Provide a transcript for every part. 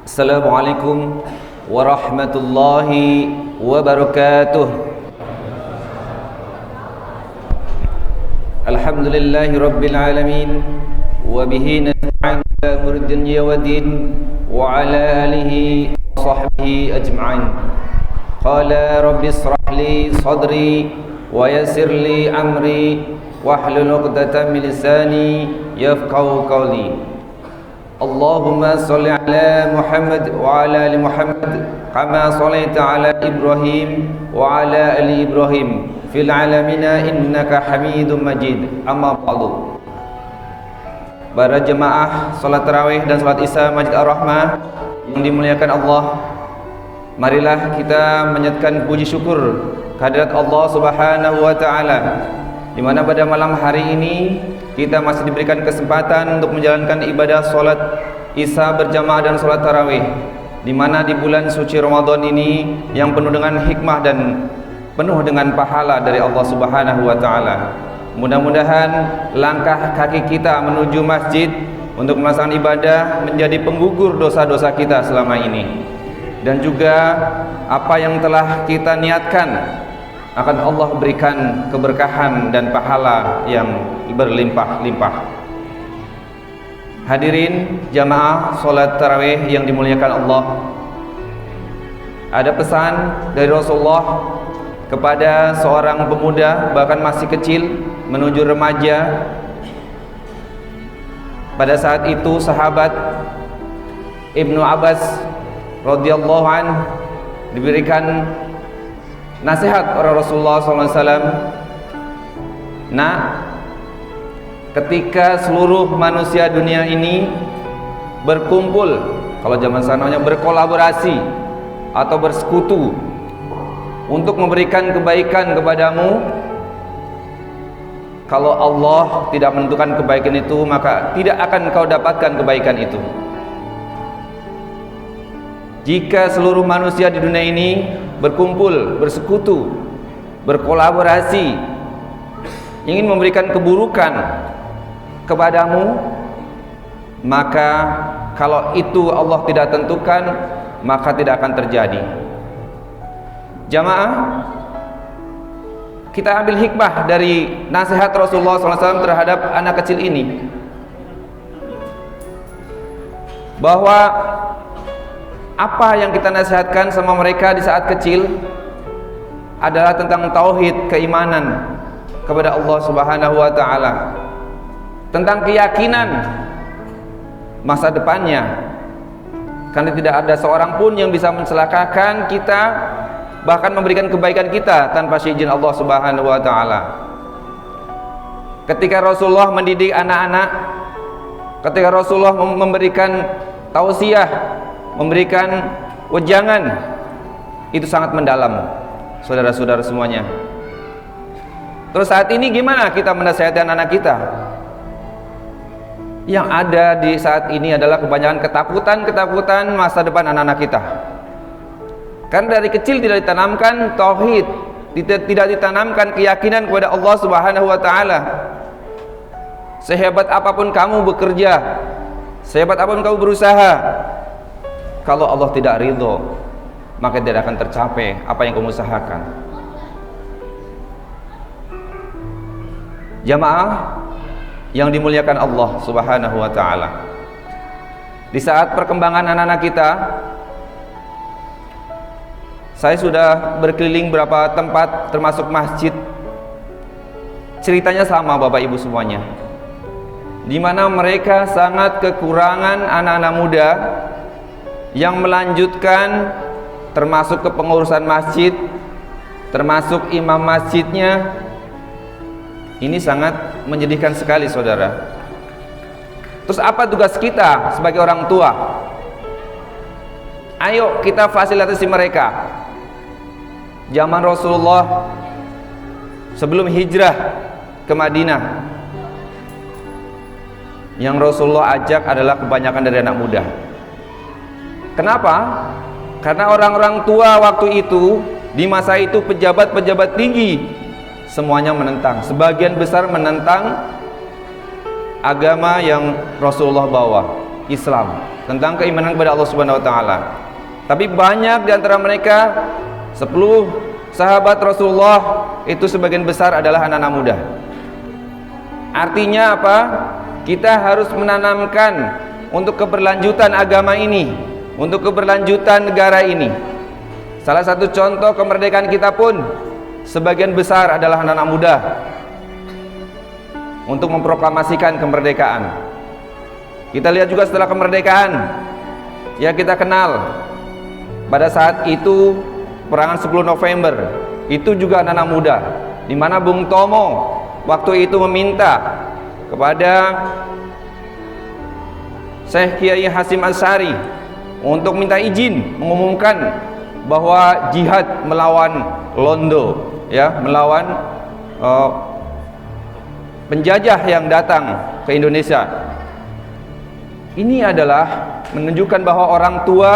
Assalamualaikum warahmatullahi wabarakatuh. Alhamdulillahi rabbil alamin, wa bihi nasta'in ala umuri dunya waddin, wa ala alihi wa sahbihi ajma'in. Qala rabbi ishrah li sadri wa yassir li amri wahlul 'uqdatam min lisani yafqahu qawli. Allahumma salli ala Muhammad wa ala ali Muhammad kama sallaita ala Ibrahim wa ala ali Ibrahim fil alamina innaka Hamidum Majid. Amma ba'du. Para jemaah salat tarawih dan salat Isya Masjid Ar-Rahmah yang dimuliakan Allah, marilah kita menyatakan puji syukur kehadirat Allah Subhanahu wa taala, di mana pada malam hari ini kita masih diberikan kesempatan untuk menjalankan ibadah salat Isya berjamaah dan salat tarawih, di mana di bulan suci Ramadan ini yang penuh dengan hikmah dan penuh dengan pahala dari Allah Subhanahu wa taala. Mudah-mudahan langkah kaki kita menuju masjid untuk melaksanakan ibadah menjadi penggugur dosa-dosa kita selama ini, dan juga apa yang telah kita niatkan akan Allah berikan keberkahan dan pahala yang berlimpah-limpah. Hadirin jamaah salat tarawih yang dimuliakan Allah, ada pesan dari Rasulullah kepada seorang pemuda, bahkan masih kecil menuju remaja. Pada saat itu sahabat Ibnu Abbas radhiyallahu anhu diberikan nasihat oleh Rasulullah SAW. Nah, ketika seluruh manusia dunia ini berkumpul, kalau zaman sananya berkolaborasi atau bersekutu untuk memberikan kebaikan kepadamu, kalau Allah tidak menentukan kebaikan itu, maka tidak akan kau dapatkan kebaikan itu. Jika seluruh manusia di dunia ini berkumpul, bersekutu, berkolaborasi, ingin memberikan keburukan kepadamu, maka kalau itu Allah tidak tentukan, maka tidak akan terjadi. Jamaah, kita ambil hikmah dari nasihat Rasulullah SAW terhadap anak kecil ini, bahwa apa yang kita nasihatkan sama mereka di saat kecil adalah tentang tauhid, keimanan kepada Allah Subhanahu wa taala, tentang keyakinan masa depannya, karena tidak ada seorang pun yang bisa mencelakakan kita, bahkan memberikan kebaikan kita tanpa izin Allah Subhanahu wa taala. Ketika Rasulullah mendidik anak-anak, ketika Rasulullah memberikan tausiah, memberikan wejangan, itu sangat mendalam, saudara-saudara semuanya. Terus saat ini gimana kita menasihati anak-anak kita? Yang ada di saat ini adalah kebanyakan ketakutan masa depan anak-anak kita. Karena dari kecil tidak ditanamkan tauhid, tidak ditanamkan keyakinan kepada Allah Subhanahu wa taala. Sehebat apapun kamu bekerja, sehebat apapun kamu berusaha, kalau Allah tidak ridho, maka tidak akan tercapai apa yang kamu usahakan. Jamaah yang dimuliakan Allah Subhanahu wa taala, di saat perkembangan anak-anak kita, saya sudah berkeliling beberapa tempat termasuk masjid. Ceritanya sama Bapak Ibu semuanya, di mana mereka sangat kekurangan anak-anak muda yang melanjutkan, termasuk kepengurusan masjid, termasuk imam masjidnya. Ini sangat menyedihkan sekali, saudara. Terus apa tugas kita sebagai orang tua? Ayo kita fasilitasi mereka. Zaman Rasulullah sebelum hijrah ke Madinah, yang Rasulullah ajak adalah kebanyakan dari anak muda. Kenapa? Karena orang-orang tua waktu itu, di masa itu pejabat-pejabat tinggi semuanya menentang, sebagian besar menentang agama yang Rasulullah bawa. Islam, tentang keimanan kepada Allah Subhanahu wa taala. Tapi banyak di antara mereka 10 sahabat Rasulullah itu sebagian besar adalah anak-anak muda. Artinya apa? Kita harus menanamkan untuk keberlanjutan agama ini, untuk keberlanjutan negara ini. Salah satu contoh kemerdekaan kita pun sebagian besar adalah anak-anak muda untuk memproklamasikan kemerdekaan. Kita lihat juga setelah kemerdekaan, ya kita kenal pada saat itu perangan 10 November itu juga anak-anak muda, di mana Bung Tomo waktu itu meminta kepada Syekh Kiai Hasyim Asy'ari untuk minta izin mengumumkan bahwa jihad melawan Londo, ya, melawan penjajah yang datang ke Indonesia. Ini adalah menunjukkan bahwa orang tua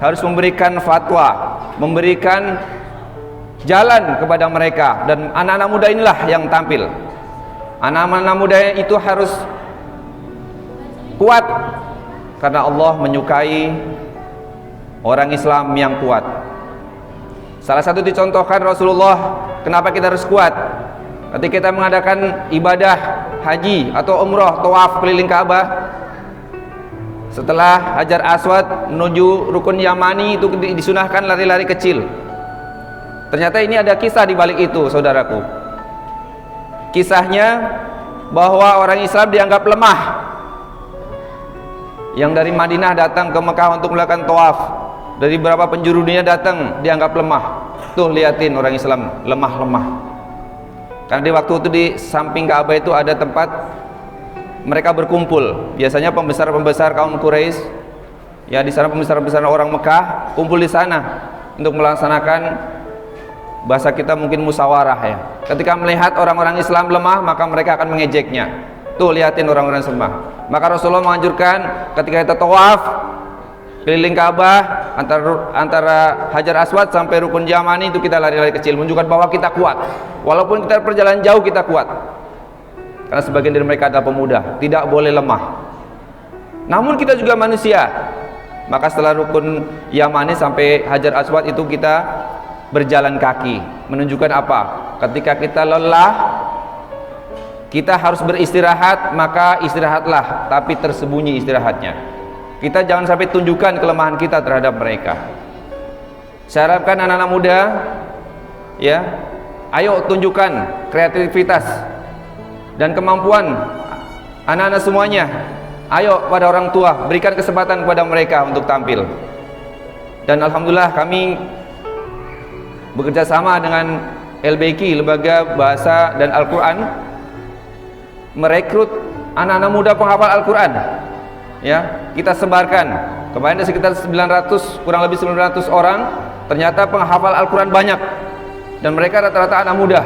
harus memberikan fatwa, memberikan jalan kepada mereka, dan anak-anak muda inilah yang tampil. Anak-anak muda itu harus kuat karena Allah menyukai orang Islam yang kuat. Salah satu dicontohkan Rasulullah, kenapa kita harus kuat? Ketika kita mengadakan ibadah haji atau umrah, tawaf keliling Ka'bah, setelah Hajar Aswad menuju Rukun Yamani itu disunahkan lari-lari kecil. Ternyata ini ada kisah di balik itu, saudaraku. Kisahnya bahwa orang Islam dianggap lemah. Yang dari Madinah datang ke Mekah untuk melakukan tawaf, dari beberapa penjuru dunia datang, dianggap lemah. Tuh liatin orang Islam lemah-lemah. Karena di waktu itu di samping Ka'bah itu ada tempat mereka berkumpul. Biasanya pembesar-pembesar kaum Quraisy, ya di sana pembesar-pembesar orang Mekah kumpul di sana untuk melaksanakan, bahasa kita mungkin musyawarah ya. Ketika melihat orang-orang Islam lemah, maka mereka akan mengejeknya. Tuh liatin orang-orang lemah. Maka Rasulullah menganjurkan ketika kita tawaf keliling Ka'bah antara Hajar Aswad sampai Rukun Yamani itu kita lari-lari kecil, menunjukkan bahwa kita kuat. Walaupun kita perjalanan jauh kita kuat. Karena sebagian dari mereka adalah pemuda, tidak boleh lemah. Namun kita juga manusia. Maka setelah Rukun Yamani sampai Hajar Aswad itu kita berjalan kaki, menunjukkan apa? Ketika kita lelah, kita harus beristirahat, maka istirahatlah, tapi tersembunyi istirahatnya. Kita jangan sampai tunjukkan kelemahan kita terhadap mereka. Saya harapkan anak-anak muda, ya, ayo tunjukkan kreativitas dan kemampuan anak-anak semuanya. Ayo pada orang tua, berikan kesempatan kepada mereka untuk tampil. Dan alhamdulillah kami bekerja sama dengan LBQ, Lembaga Bahasa dan Al-Quran, merekrut anak-anak muda penghafal Al-Quran. Ya, kita sebarkan. Kemarin ada sekitar 900, kurang lebih 900 orang. Ternyata penghafal Al-Quran banyak, dan mereka rata-rata anak muda.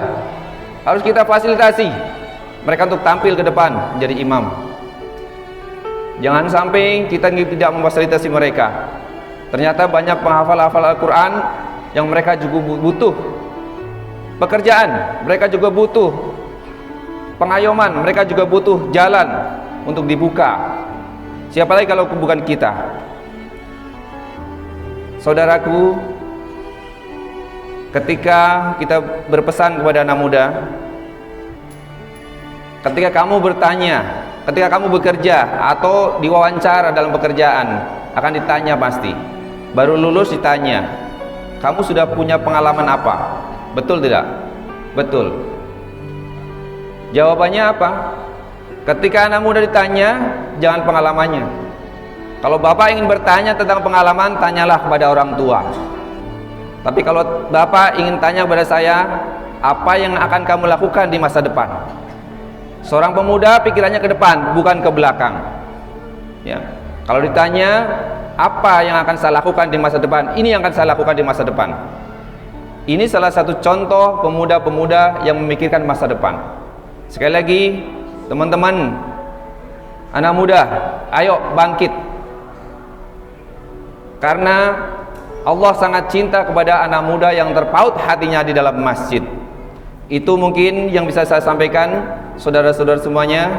Harus kita fasilitasi mereka untuk tampil ke depan menjadi imam. Jangan sampai kita tidak memfasilitasi mereka. Ternyata banyak penghafal-hafal Al-Quran yang mereka juga butuh pekerjaan, mereka juga butuh pengayoman, mereka juga butuh jalan untuk dibuka. Siapa lagi kalau bukan kita? Saudaraku, ketika kita berpesan kepada anak muda, ketika kamu bertanya, ketika kamu bekerja atau diwawancara dalam pekerjaan, akan ditanya pasti. Baru lulus ditanya, kamu sudah punya pengalaman apa? Betul tidak? Betul. Jawabannya apa? Ketika anak muda ditanya, jangan pengalamannya. Kalau bapak ingin bertanya tentang pengalaman, tanyalah kepada orang tua. Tapi kalau bapak ingin tanya kepada saya, apa yang akan kamu lakukan di masa depan? Seorang pemuda pikirannya ke depan, bukan ke belakang. Ya. Kalau ditanya, apa yang akan saya lakukan di masa depan? Ini yang akan saya lakukan di masa depan. Ini salah satu contoh pemuda-pemuda yang memikirkan masa depan. Sekali lagi, teman-teman, anak muda, ayo bangkit. Karena Allah sangat cinta kepada anak muda yang terpaut hatinya di dalam masjid. Itu mungkin yang bisa saya sampaikan, saudara-saudara semuanya.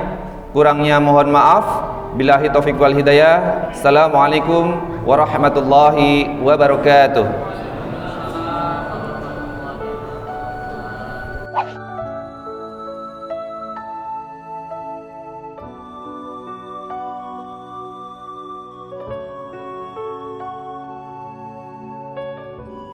Kurangnya mohon maaf. Billahi taufiq wal hidayah. Assalamualaikum warahmatullahi wabarakatuh.